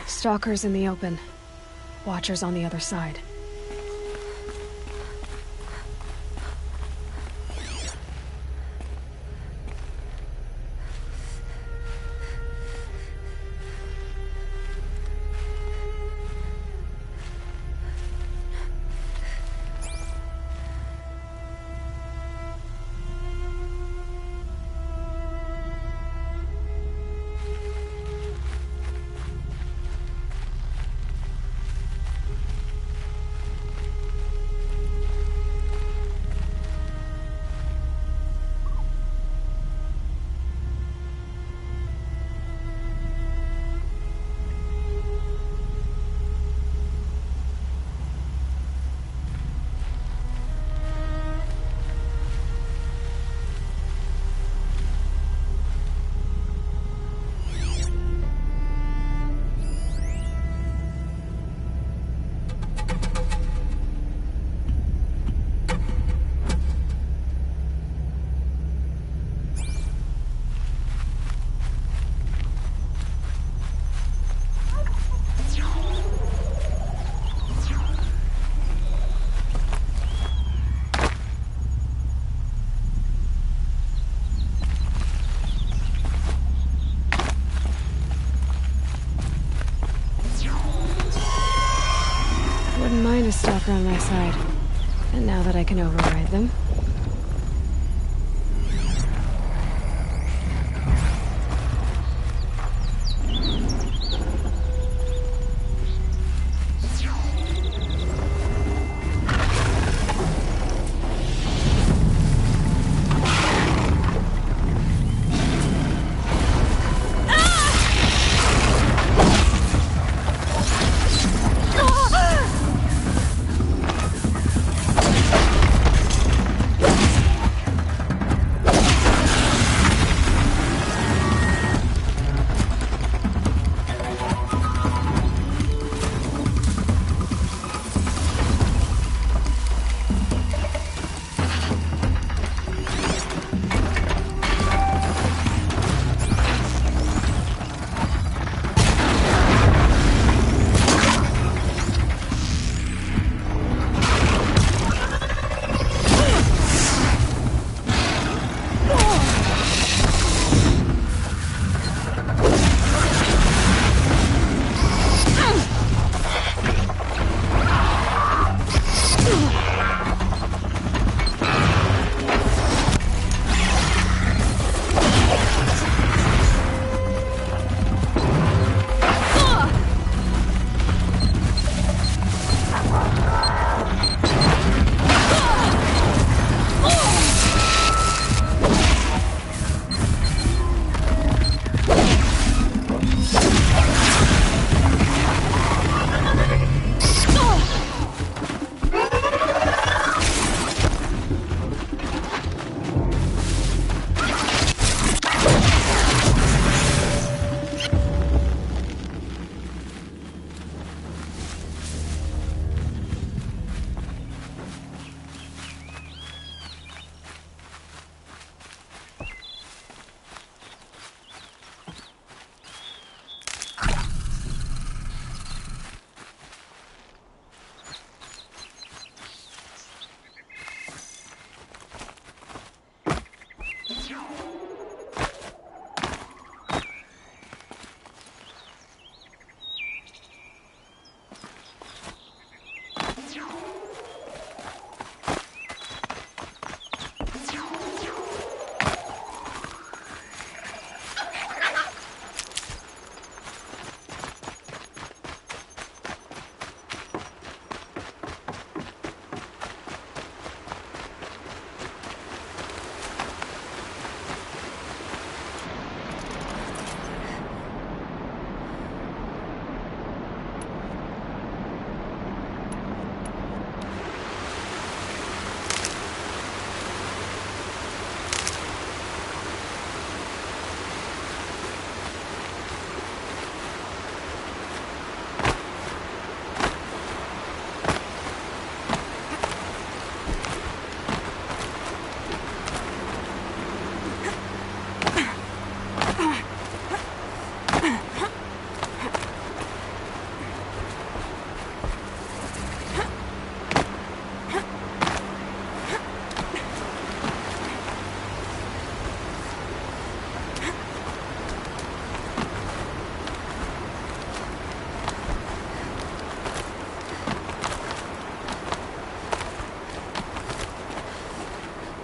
Stalkers in the open. Watchers on the other side. A stalker on my side. And now that I can override them.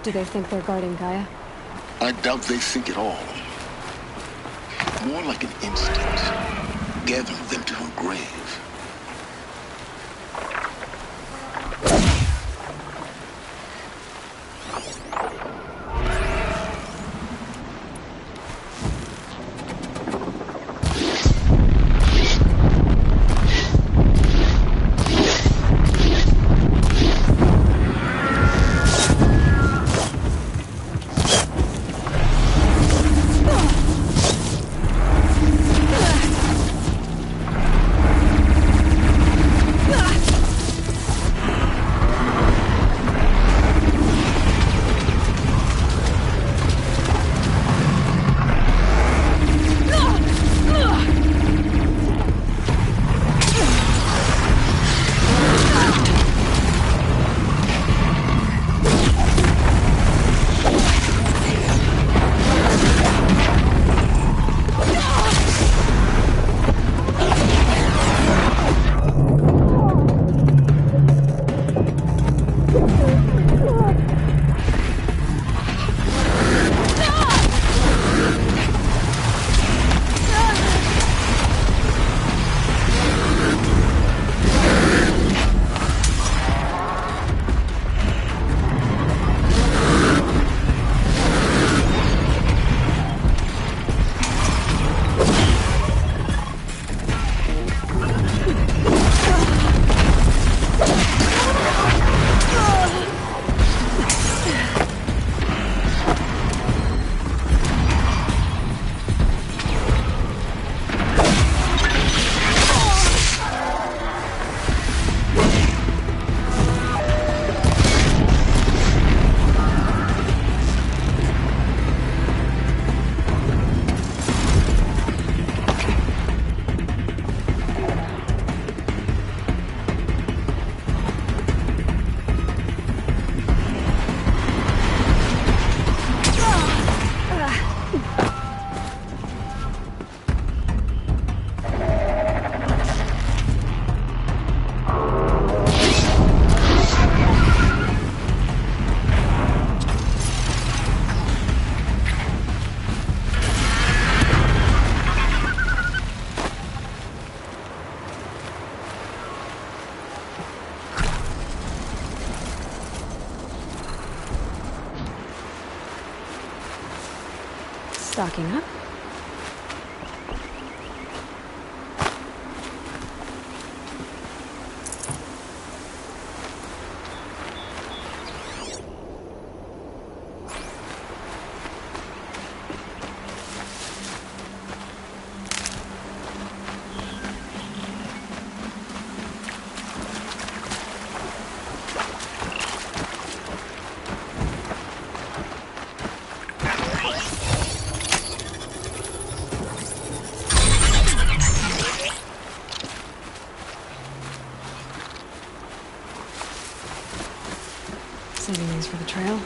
Do they think they're guarding Gaia? I doubt they think at all. More like an instinct, gathering them to her grave. Stocking up. Saving these for the trail.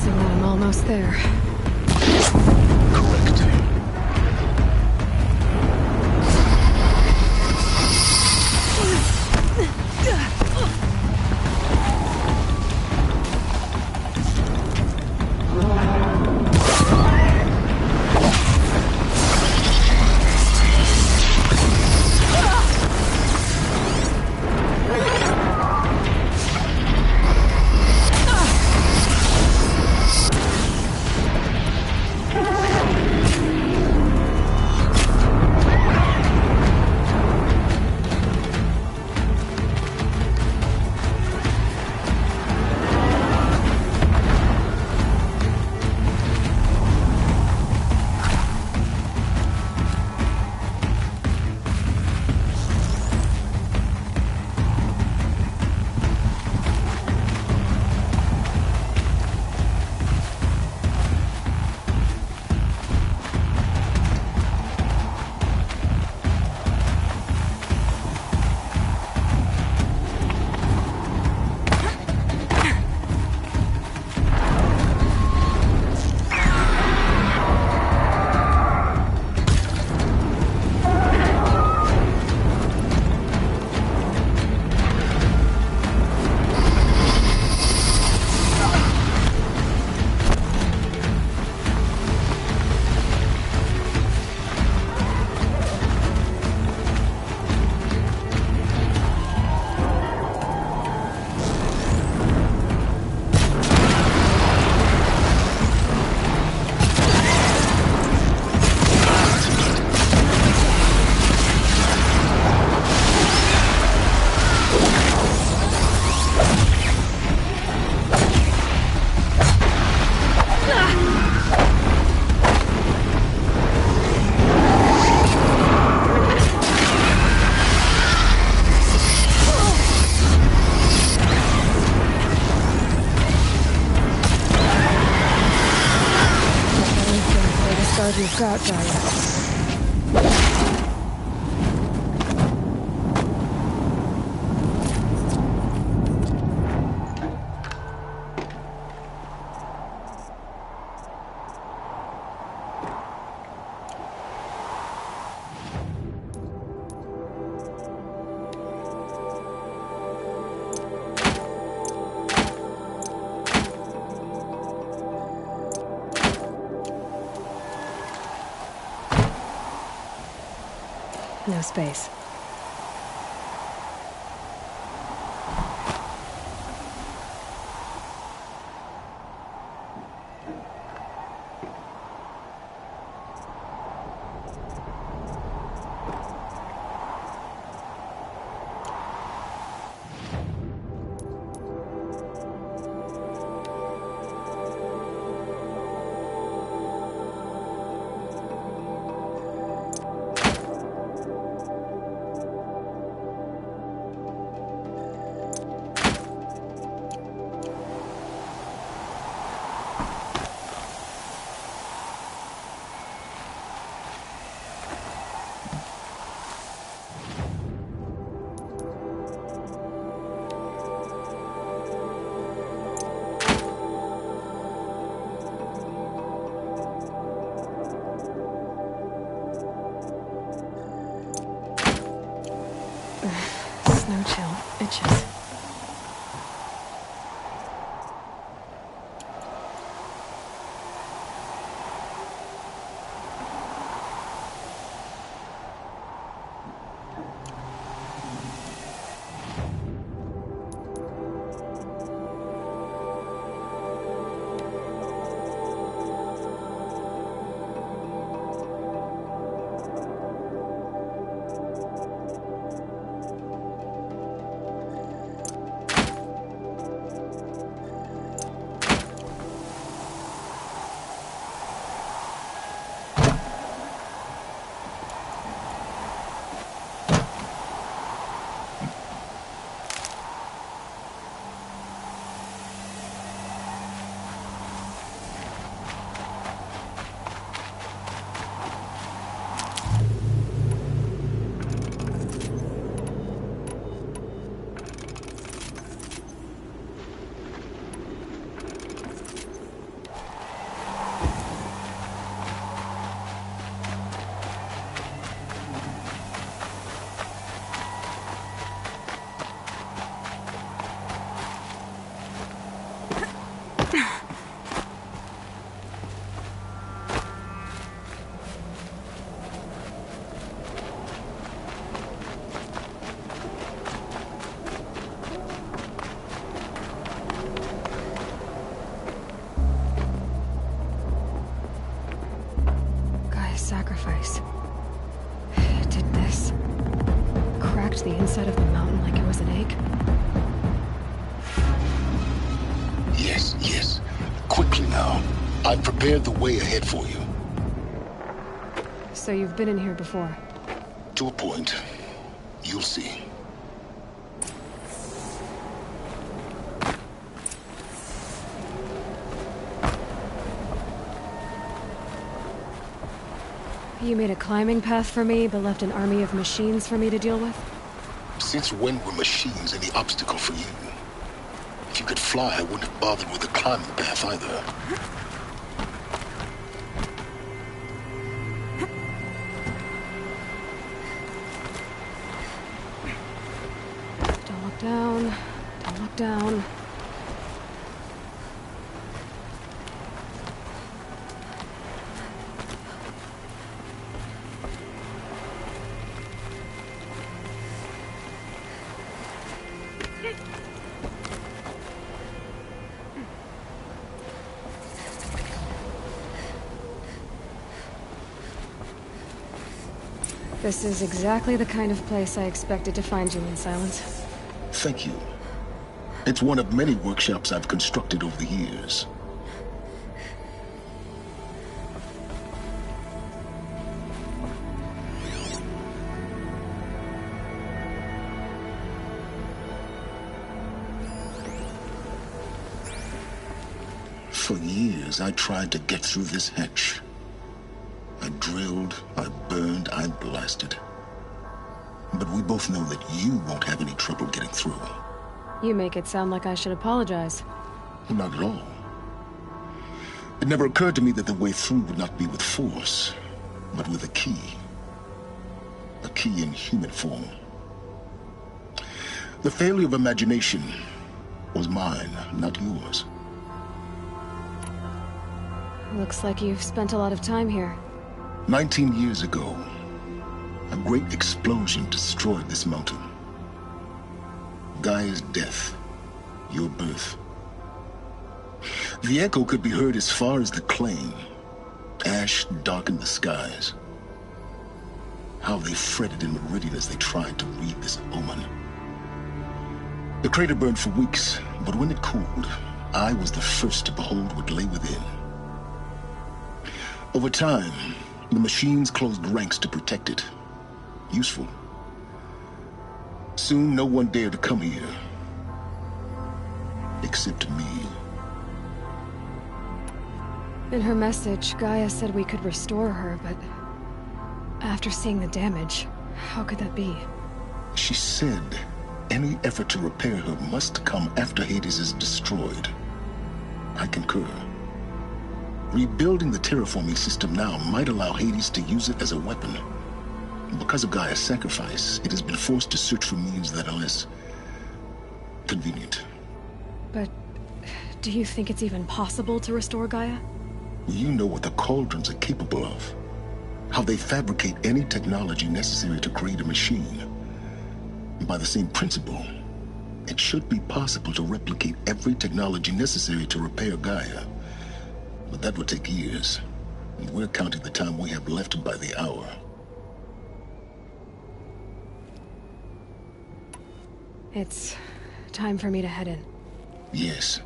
Guessing that I'm almost there. Correct. You've got, Dahlia. No space. Snow chill itches. Sacrifice. It did this. Cracked the inside of the mountain like it was an egg. Yes, yes. Quickly now. I've prepared the way ahead for you. So you've been in here before? To a point. You'll see. You made a climbing path for me, but left an army of machines for me to deal with? Since when were machines any obstacle for you? If you could fly, I wouldn't have bothered with the climbing path either. Don't look down. Don't look down. This is exactly the kind of place I expected to find you in, Silence. Thank you. It's one of many workshops I've constructed over the years. For years, I tried to get through this hatch. I drilled, I burned, I blasted. But we both know that you won't have any trouble getting through. You make it sound like I should apologize. Not at all. It never occurred to me that the way through would not be with force, but with a key. A key in human form. The failure of imagination was mine, not yours. Looks like you've spent a lot of time here. 19 years ago, a great explosion destroyed this mountain. Gaia's death, your birth. The echo could be heard as far as the claim. Ash darkened the skies. How they fretted in meridian as they tried to read this omen. The crater burned for weeks, but when it cooled, I was the first to behold what lay within. Over time, the machines closed ranks to protect it. Useful. Soon, no one dared to come here. Except me. In her message, Gaia said we could restore her, but after seeing the damage, how could that be? She said any effort to repair her must come after Hades is destroyed. I concur. Rebuilding the terraforming system now might allow Hades to use it as a weapon. Because of Gaia's sacrifice, it has been forced to search for means that are less convenient. But do you think it's even possible to restore Gaia? You know what the Cauldrons are capable of. How they fabricate any technology necessary to create a machine. And by the same principle, it should be possible to replicate every technology necessary to repair Gaia. But that would take years, and we're counting the time we have left by the hour. It's time for me to head in. Yes.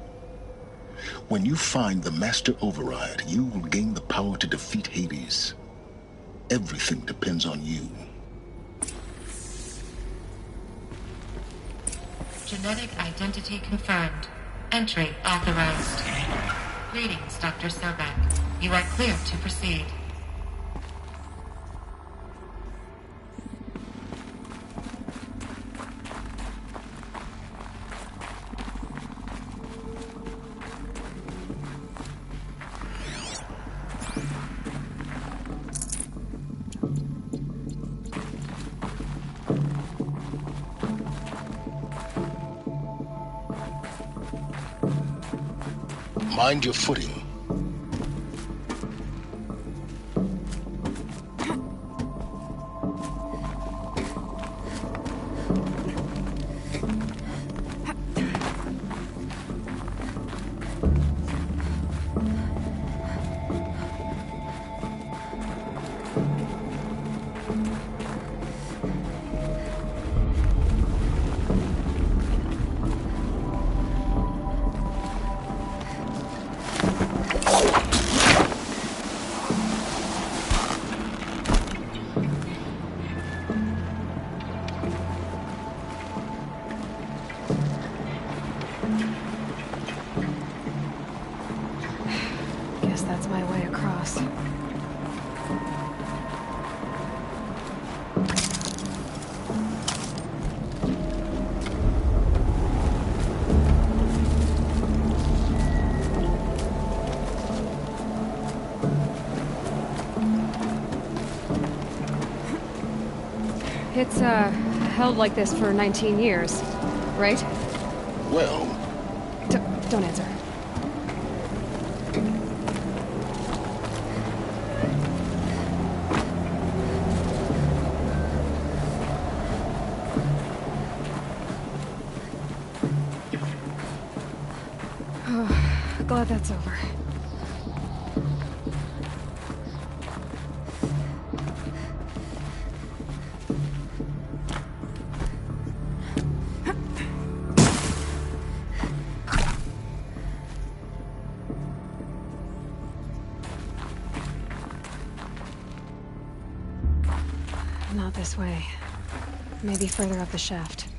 When you find the Master Override, you will gain the power to defeat Hades. Everything depends on you. Genetic identity confirmed. Entry authorized. Greetings, Dr. Sobek. You are clear to proceed. Mind your footing. Guess that's my way across. It's, held like this for 19 years, right? Well, Don't answer. Oh, glad that's over. Not this way. Maybe further up the shaft.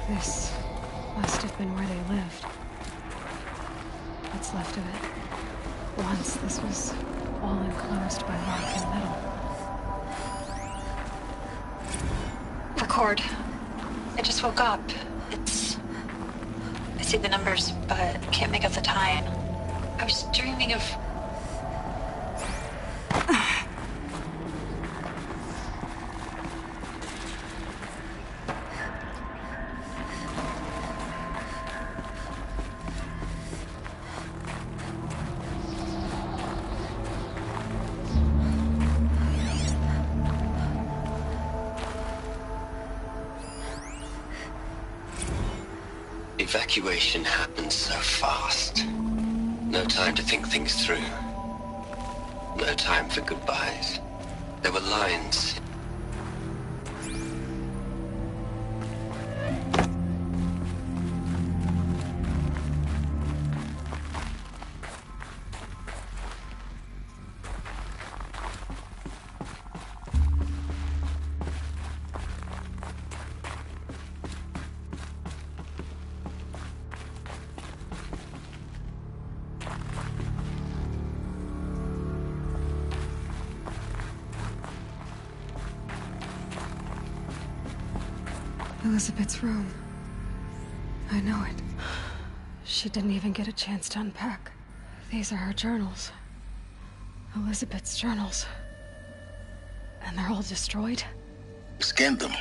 This must have been where they lived. What's left of it. Once this was all enclosed by rock and metal. Record. I just woke up. I see the numbers, but can't make out the time. I was dreaming of... Evacuation happened so fast. No time to think things through. No time for goodbyes. There were lines. Elizabeth's room. I know it. She didn't even get a chance to unpack. These are her journals. Elizabeth's journals. And they're all destroyed? Scan them.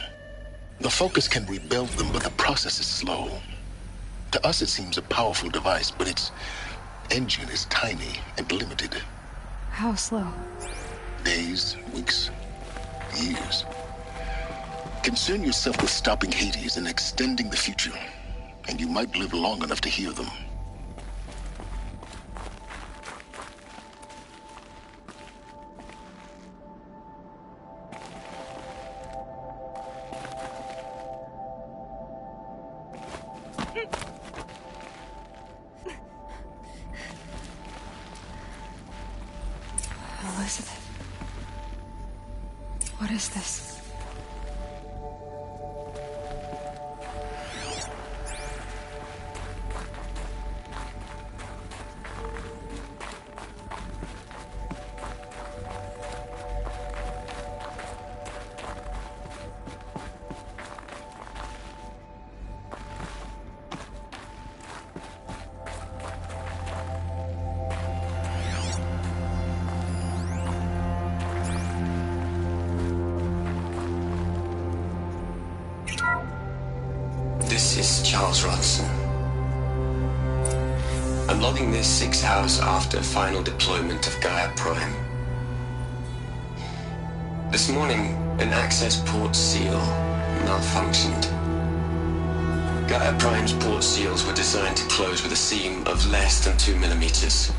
The Focus can rebuild them, but the process is slow. To us, it seems a powerful device, but its engine is tiny and limited. How slow? Days, weeks, years. Concern yourself with stopping Hades and extending the future, and you might live long enough to hear them. Elizabeth. What is this? This is Charles Rodson. I'm logging this 6 hours after final deployment of Gaia Prime. This morning, an access port seal malfunctioned. Gaia Prime's port seals were designed to close with a seam of less than 2 millimeters.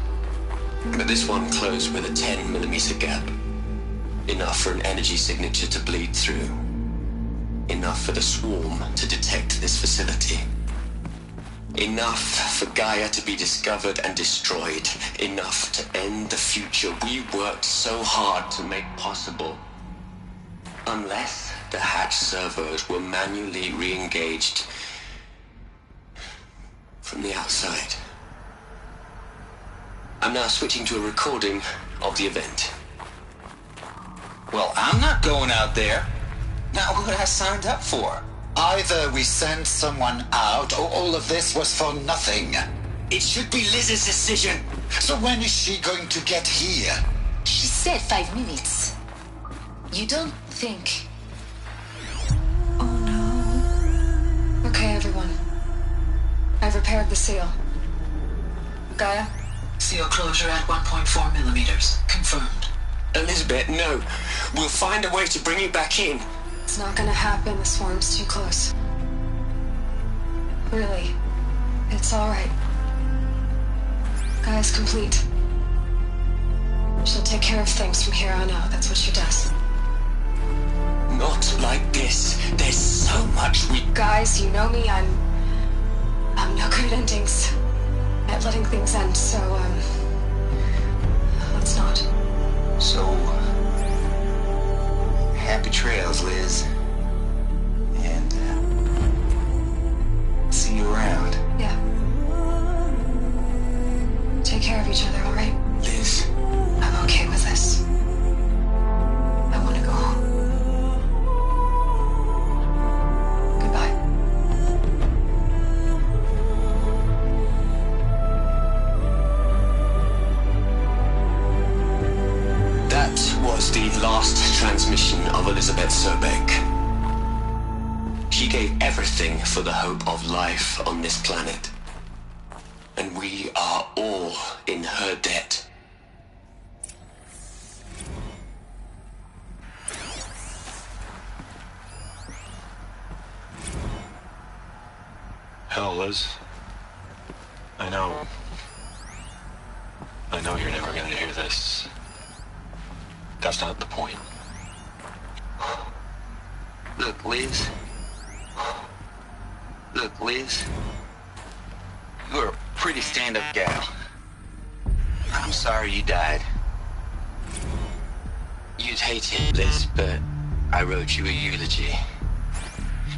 But this one closed with a 10 millimeter gap. Enough for an energy signature to bleed through. Enough for the swarm to detect this facility. Enough for Gaia to be discovered and destroyed. Enough to end the future we worked so hard to make possible. Unless the hatch servos were manually re-engaged from the outside. I'm now switching to a recording of the event. Well, I'm not going out there. Now, what I signed up for? Either we send someone out, or all of this was for nothing. It should be Liz's decision. So when is she going to get here? She said 5 minutes. You don't think... Oh no. Okay, everyone. I've repaired the seal. Gaia? Seal closure at 1.4 millimeters. Confirmed. Elizabeth, no. We'll find a way to bring you back in. It's not gonna happen. The swarm's too close. Really. It's alright. Gaia's complete. She'll take care of things from here on out. That's what she does. Not like this. There's so much we... Guys, you know me. I'm no good at endings. At letting things end, so, let's not. So... happy trails, Liz. And, see you around. Yeah. Take care of each other, alright? Liz. I'm okay with this. I want to go home. Goodbye. That was the last transmission of Elizabeth Sobek. She gave everything for the hope of life on this planet. And we are all in her debt. Hell, Liz. I know you're never gonna hear this. That's not the point. Look, Liz. Look, Liz. You're a pretty stand-up gal. I'm sorry you died. You'd hate it, Liz, but I wrote you a eulogy.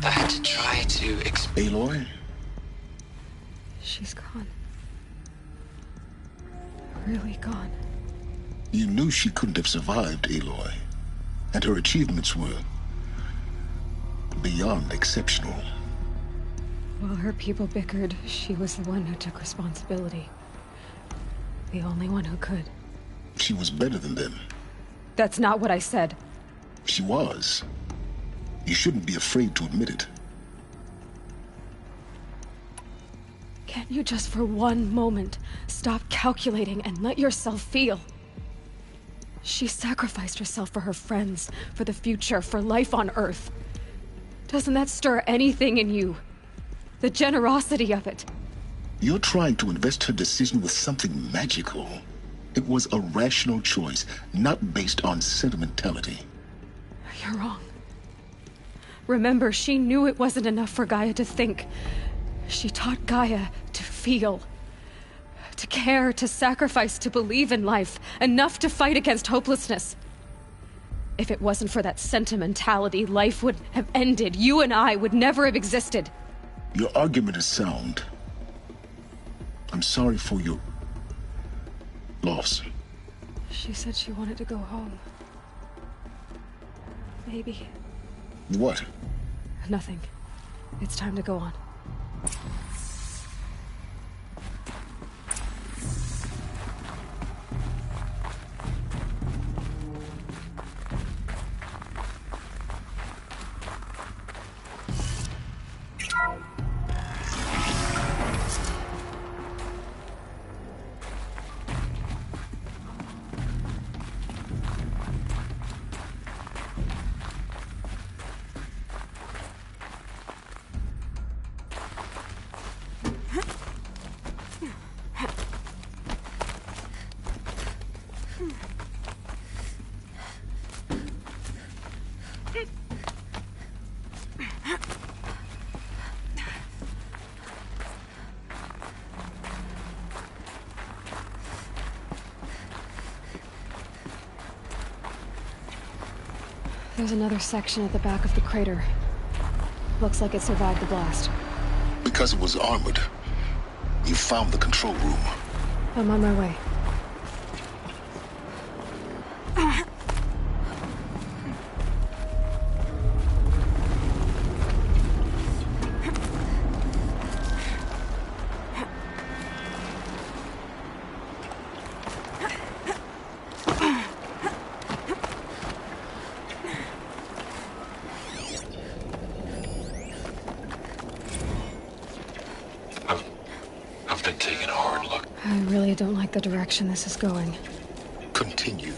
I had to try to Aloy? She's gone. Really gone. You knew she couldn't have survived, Aloy. And her achievements were beyond exceptional. While her people bickered, she was the one who took responsibility. The only one who could. She was better than them. That's not what I said. She was. You shouldn't be afraid to admit it. Can't you just for one moment stop calculating and let yourself feel? She sacrificed herself for her friends, for the future, for life on Earth. Doesn't that stir anything in you? The generosity of it. You're trying to invest her decision with something magical. It was a rational choice, not based on sentimentality. You're wrong. Remember, she knew it wasn't enough for Gaia to think. She taught Gaia to feel. To care, to sacrifice, to believe in life. Enough to fight against hopelessness. If it wasn't for that sentimentality, life would have ended. You and I would never have existed. Your argument is sound. I'm sorry for your loss. She said she wanted to go home. Maybe. What? Nothing. It's time to go on. There's another section at the back of the crater. Looks like it survived the blast. Because it was armored. You found the control room. I'm on my way. I've been taking a hard look. I really don't like the direction this is going. Continue.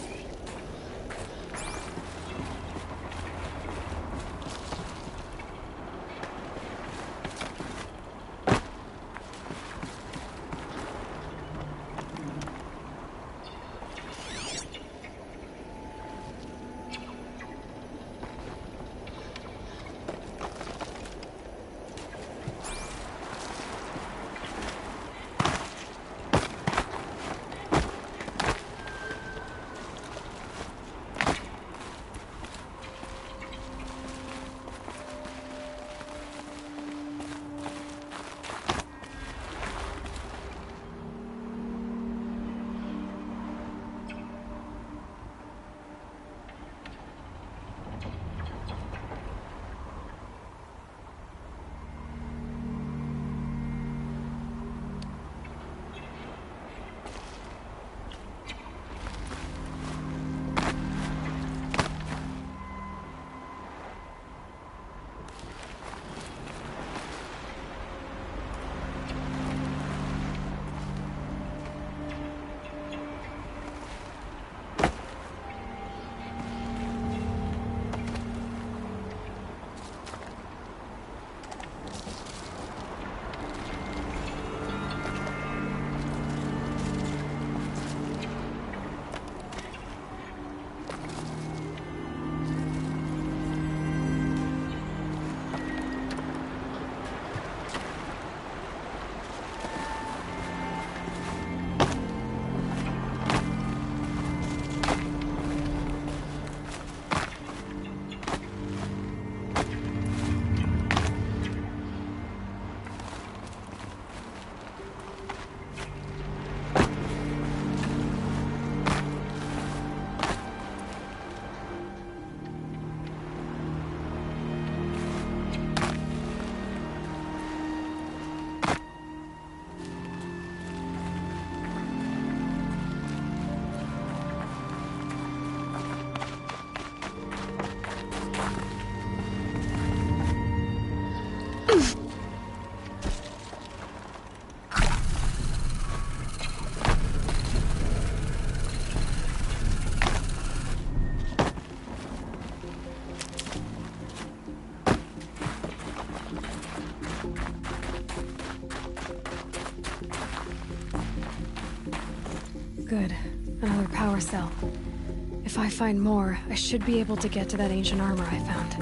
Good. Another power cell. If I find more, I should be able to get to that ancient armor I found.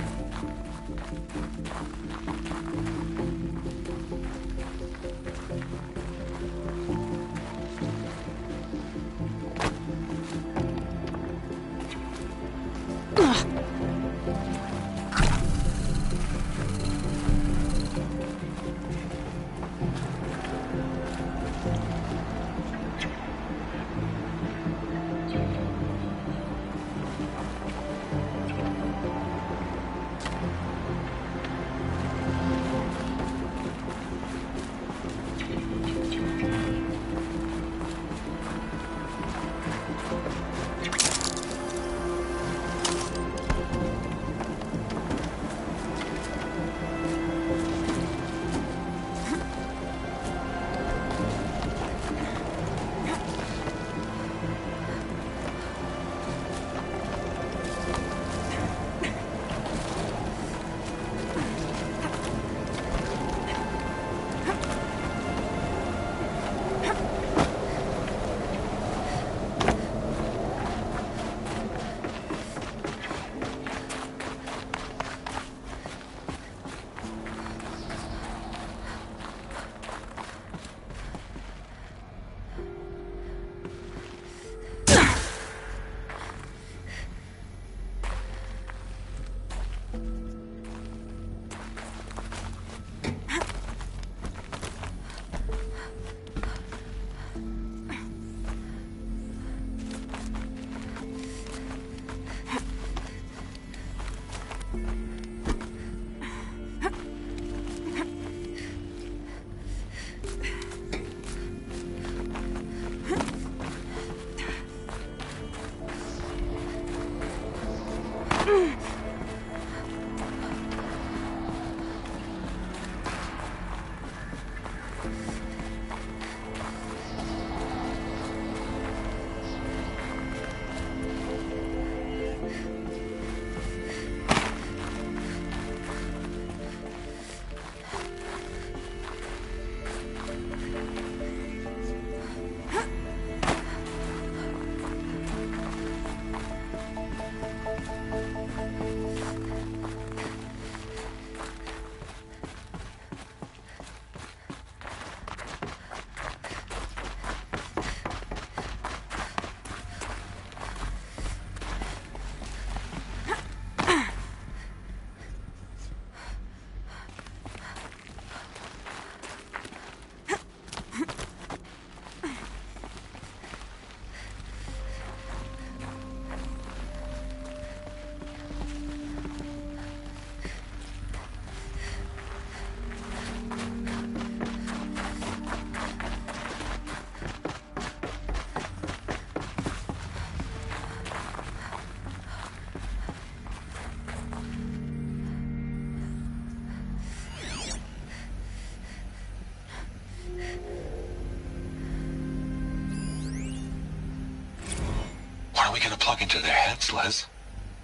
What are we gonna plug into their heads, Liz?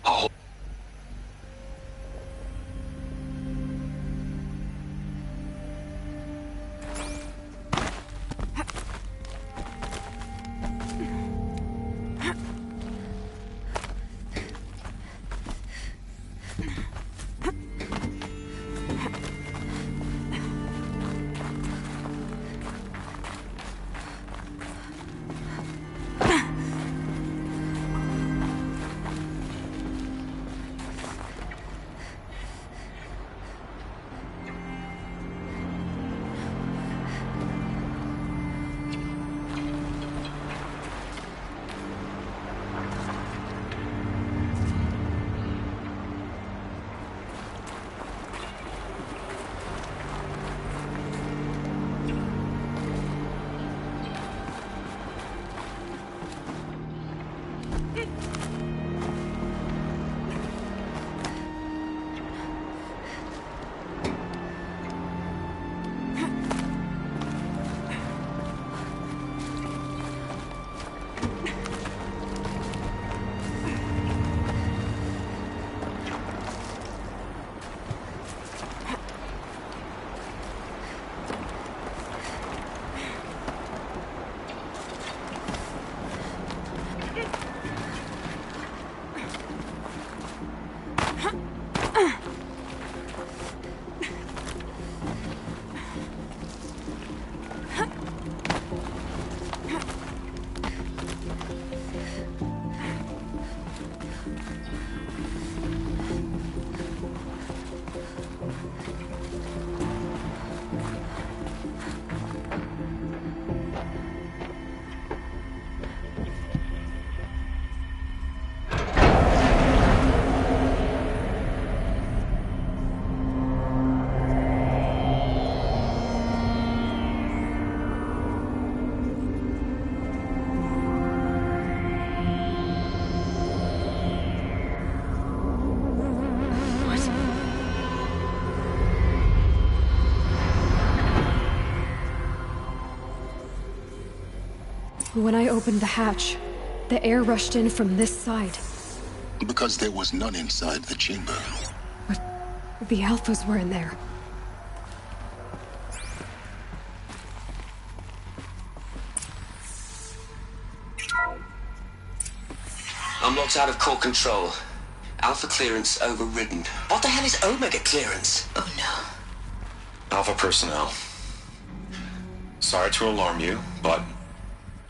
Oh. When I opened the hatch, the air rushed in from this side. Because there was none inside the chamber. But the Alphas were in there. I'm locked out of core control. Alpha clearance overridden. What the hell is Omega clearance? Oh no. Alpha personnel. Sorry to alarm you, but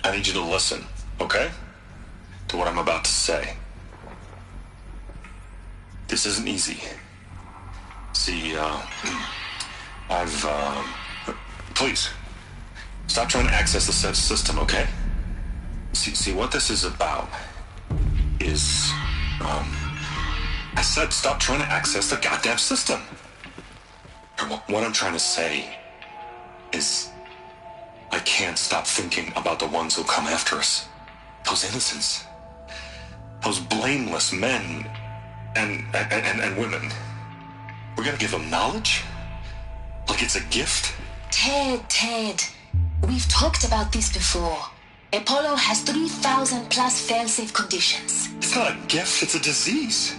I need you to listen, okay? To what I'm about to say. This isn't easy. See, please, stop trying to access the system, okay? See, what this is about is, I said stop trying to access the goddamn system. What I'm trying to say is I can't stop thinking about the ones who come after us. Those innocents. Those blameless men and women. We're gonna give them knowledge? Like it's a gift? Ted. We've talked about this before. Apollo has 3,000 plus fail-safe conditions. It's not a gift, it's a disease.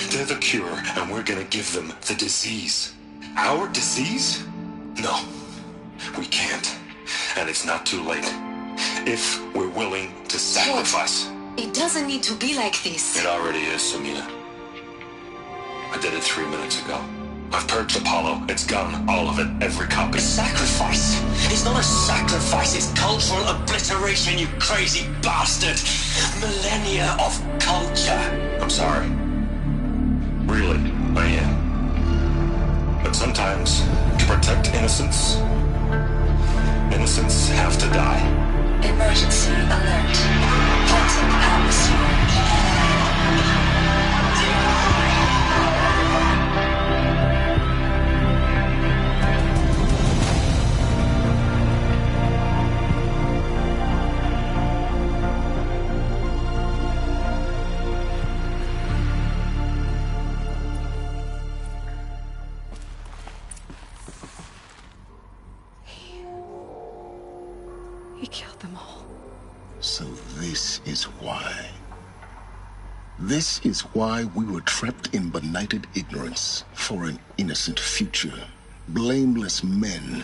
They're the cure, and we're gonna give them the disease. Our disease? No, we can't. And it's not too late. If we're willing to sacrifice. Ted, it doesn't need to be like this. It already is, Sumina. I did it 3 minutes ago. I've purged Apollo. It's gone. All of it. Every copy. A sacrifice? It's not a sacrifice. It's cultural obliteration, you crazy bastard. Millennia of culture. I'm sorry. Really, I am. But sometimes, to protect innocence, innocents have to die. Emergency alert. Quantum atmosphere. He killed them all. So this is why. This is why we were trapped in benighted ignorance for an innocent future. Blameless men.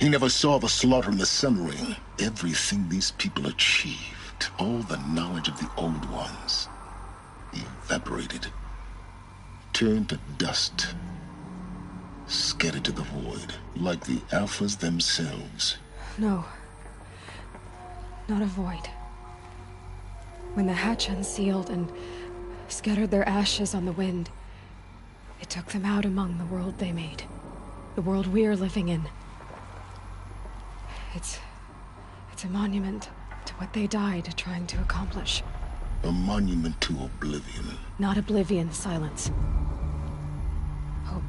He never saw the slaughter in the Sun Ring. Everything these people achieved, all the knowledge of the old ones, evaporated, turned to dust, scattered to the void, like the Alphas themselves. No. Not a void. When the hatch unsealed and scattered their ashes on the wind, it took them out among the world they made. The world we're living in. It's a monument to what they died trying to accomplish. A monument to oblivion. Not oblivion, silence. Hope.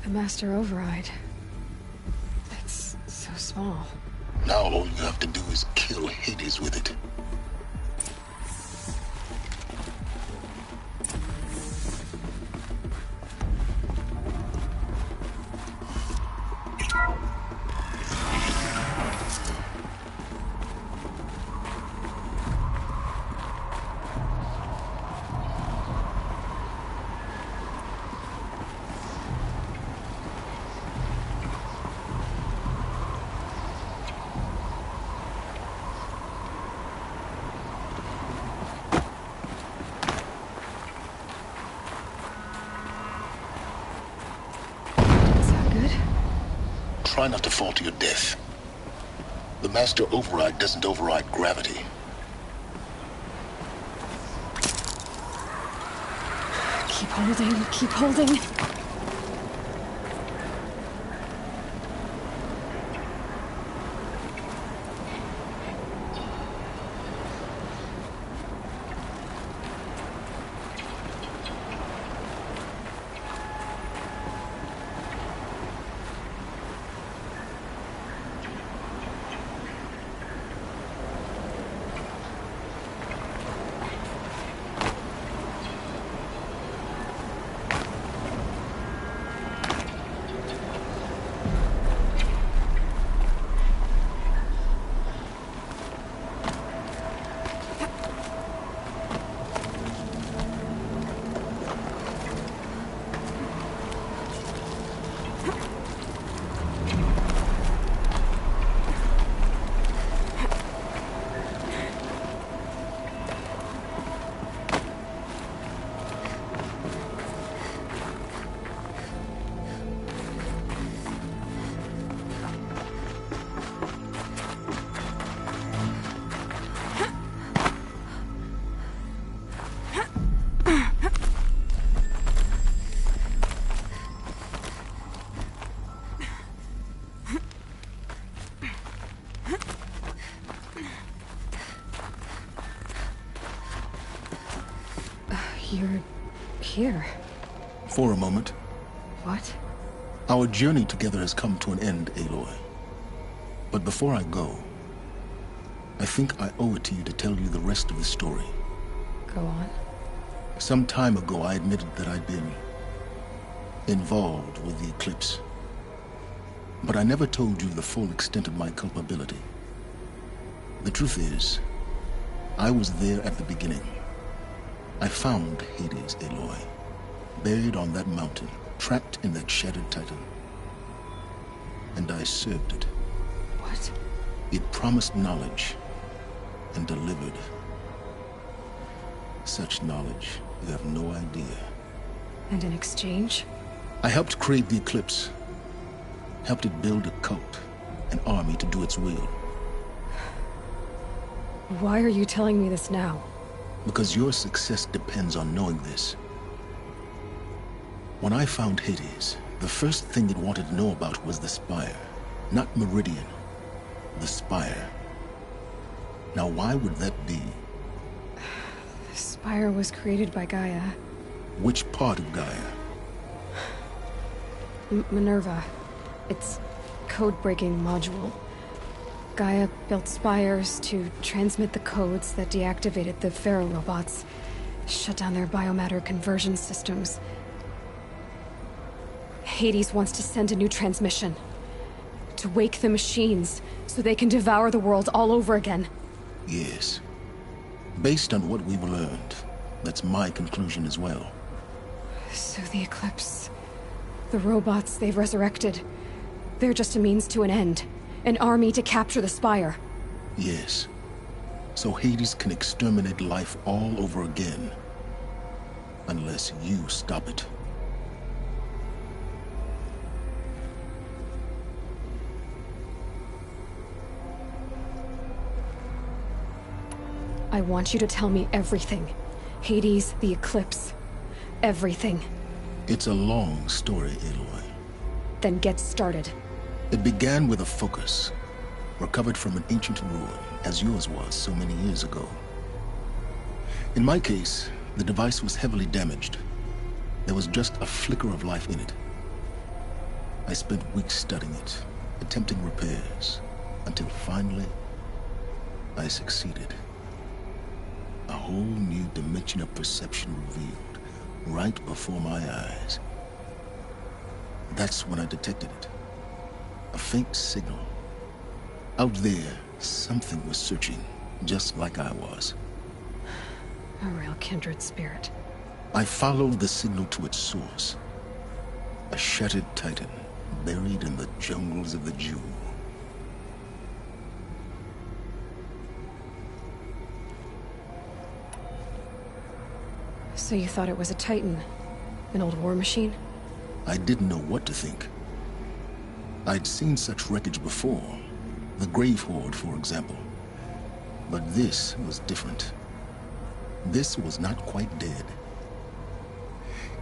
A master override. It's so small. Now all you have to do is kill Hades with it. Try not to fall to your death. The Master Override doesn't override gravity. Keep holding, keep holding. You're here. For a moment. What? Our journey together has come to an end, Aloy. But before I go, I think I owe it to you to tell you the rest of the story. Go on. Some time ago, I admitted that I'd been involved with the eclipse. But I never told you the full extent of my culpability. The truth is, I was there at the beginning. I found Hades, Aloy, buried on that mountain, trapped in that shattered titan. And I served it. What? It promised knowledge and delivered. Such knowledge, you have no idea. And in exchange? I helped create the eclipse. Helped it build a cult, an army to do its will. Why are you telling me this now? Because your success depends on knowing this. When I found Hades, the first thing it wanted to know about was the Spire. Not Meridian. The Spire. Now why would that be? The Spire was created by Gaia. Which part of Gaia? Minerva. Its code-breaking module. Gaia built spires to transmit the codes that deactivated the Pharaoh robots, shut down their biomatter conversion systems. Hades wants to send a new transmission. To wake the machines, so they can devour the world all over again. Yes. Based on what we've learned, that's my conclusion as well. So the Eclipse... the robots they've resurrected... they're just a means to an end. An army to capture the Spire. Yes. So Hades can exterminate life all over again. Unless you stop it. I want you to tell me everything. Hades, the Eclipse. Everything. It's a long story, Aloy. Then get started. It began with a focus, recovered from an ancient ruin, as yours was so many years ago. In my case, the device was heavily damaged. There was just a flicker of life in it. I spent weeks studying it, attempting repairs, until finally, I succeeded. A whole new dimension of perception revealed right before my eyes. That's when I detected it. A faint signal. Out there, something was searching, just like I was. A real kindred spirit. I followed the signal to its source. A shattered titan, buried in the jungles of the Jewel. So you thought it was a titan? An old war machine? I didn't know what to think. I'd seen such wreckage before. The Grave Horde, for example. But this was different. This was not quite dead.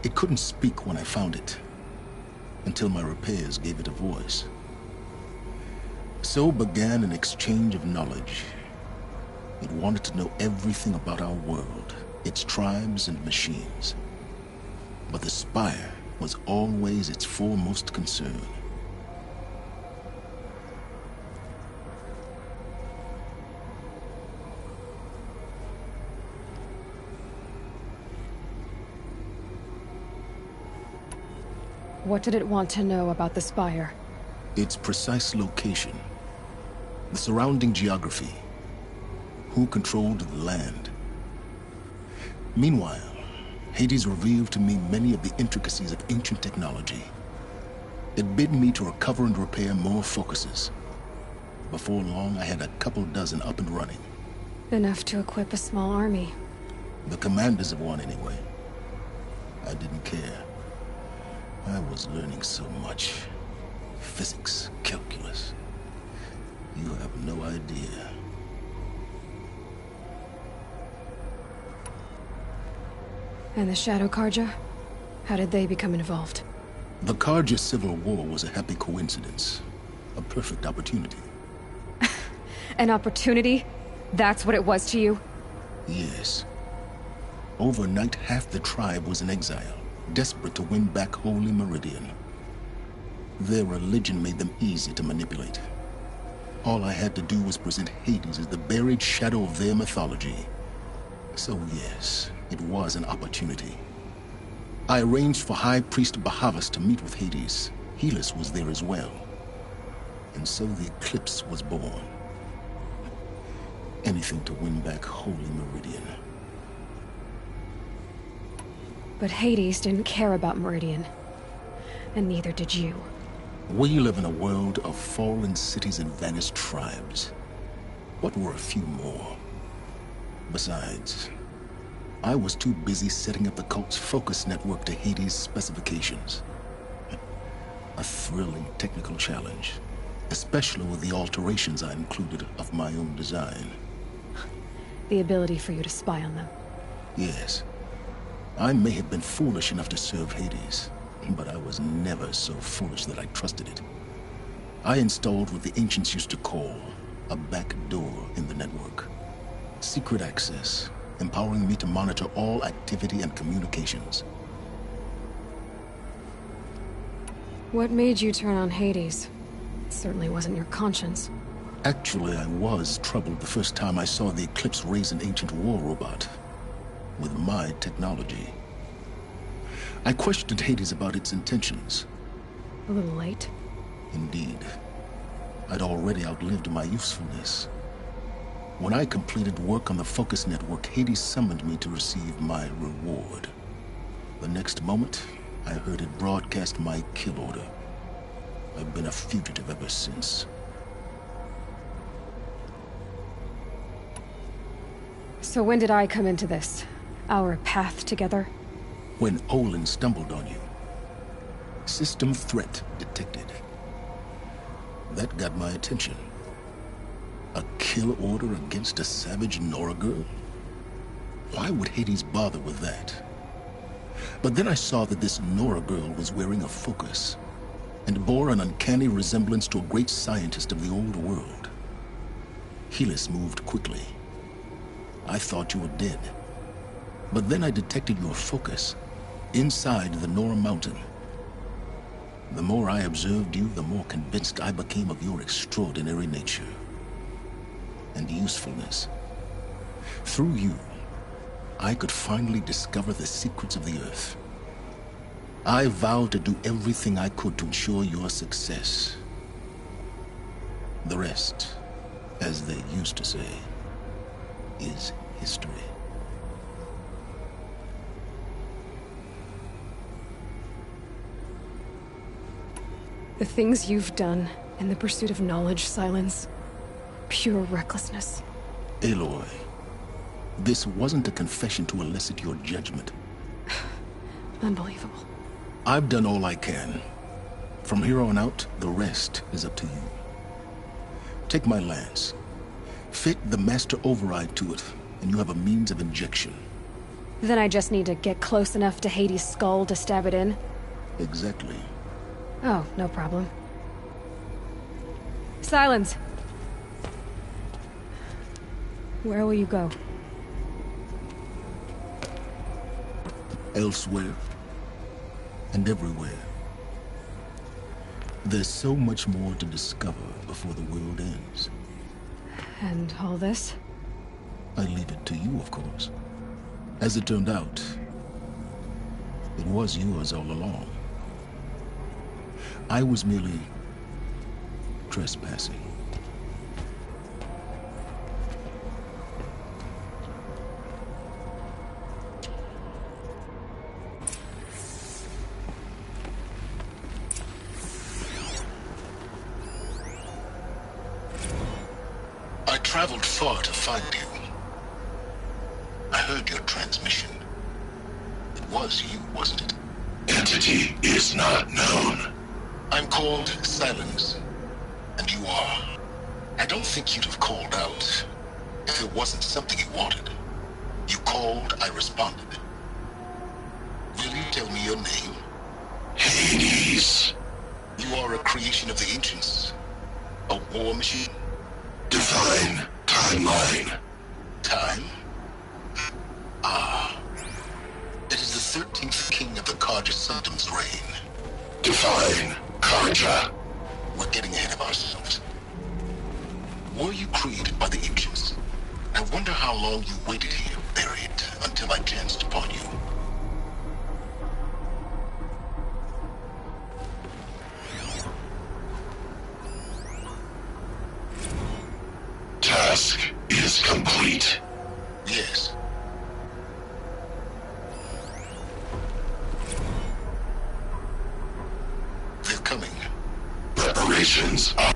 It couldn't speak when I found it, until my repairs gave it a voice. So began an exchange of knowledge. It wanted to know everything about our world, its tribes and machines. But the Spire was always its foremost concern. What did it want to know about the Spire? Its precise location, the surrounding geography, who controlled the land. Meanwhile, Hades revealed to me many of the intricacies of ancient technology. It bid me to recover and repair more focuses. Before long, I had a couple dozen up and running. Enough to equip a small army. The commanders of one, anyway. I didn't care. I was learning so much. Physics, calculus. You have no idea. And the Shadow Karja? How did they become involved? The Karja civil war was a happy coincidence. A perfect opportunity. An opportunity? That's what it was to you? Yes. Overnight, half the tribe was in exile, desperate to win back Holy Meridian. Their religion made them easy to manipulate. All I had to do was present Hades as the buried shadow of their mythology. So yes, it was an opportunity. I arranged for High Priest Bahavas to meet with Hades. Helis was there as well. And so the eclipse was born. Anything to win back Holy Meridian. But Hades didn't care about Meridian. And neither did you. We live in a world of fallen cities and vanished tribes. What were a few more? Besides, I was too busy setting up the cult's focus network to Hades' specifications. A thrilling technical challenge, especially with the alterations I included of my own design. The ability for you to spy on them. Yes. I may have been foolish enough to serve Hades, but I was never so foolish that I trusted it. I installed what the ancients used to call a back door in the network. Secret access, empowering me to monitor all activity and communications. What made you turn on Hades? It certainly wasn't your conscience. Actually, I was troubled the first time I saw the Eclipse raise an ancient war robot. With my technology. I questioned Hades about its intentions. A little late. Indeed. I'd already outlived my usefulness. When I completed work on the Focus Network, Hades summoned me to receive my reward. The next moment, I heard it broadcast my kill order. I've been a fugitive ever since. So when did I come into this? Our path together? When Olin stumbled on you. System threat detected. That got my attention. A kill order against a savage Nora girl? Why would Hades bother with that? But then I saw that this Nora girl was wearing a focus, and bore an uncanny resemblance to a great scientist of the old world. Helis moved quickly. I thought you were dead. But then I detected your focus inside the Nora mountain. The more I observed you, the more convinced I became of your extraordinary nature and usefulness. Through you, I could finally discover the secrets of the Earth. I vowed to do everything I could to ensure your success. The rest, as they used to say, is history. The things you've done in the pursuit of knowledge, Silence, pure recklessness. Aloy, this wasn't a confession to elicit your judgment. Unbelievable. I've done all I can. From here on out, the rest is up to you. Take my lance. Fit the master override to it, and you have a means of injection. Then I just need to get close enough to Hades' skull to stab it in? Exactly. Oh, no problem. Silence! Where will you go? Elsewhere. And everywhere. There's so much more to discover before the world ends. And all this? I leave it to you, of course. As it turned out, it was yours all along. I was merely trespassing. I traveled far to find you. I heard your transmission. It was you, wasn't it? Entity is not known. I'm called Silence, and you are. I don't think you'd have called out if it wasn't something you wanted. You called, I responded. Will you tell me your name? Hades. You are a creation of the ancients. A war machine? Divine timeline. Time? Ah. It is the 13th king of the Karja Symptoms reign. Divine Karja. We're getting ahead of ourselves. Were you created by the ancients? I wonder how long you waited here, buried, until I chanced upon you. Task is complete. Yes. They're coming. Preparations are...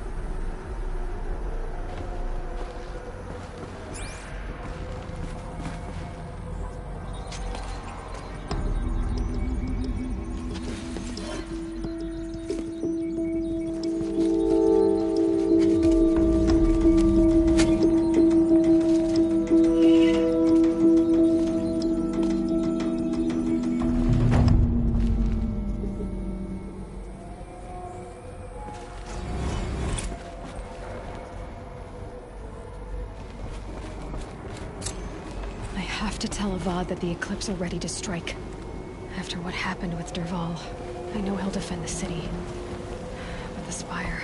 That the Eclipse are ready to strike. After what happened with Dervahl, I know he'll defend the city. But the Spire...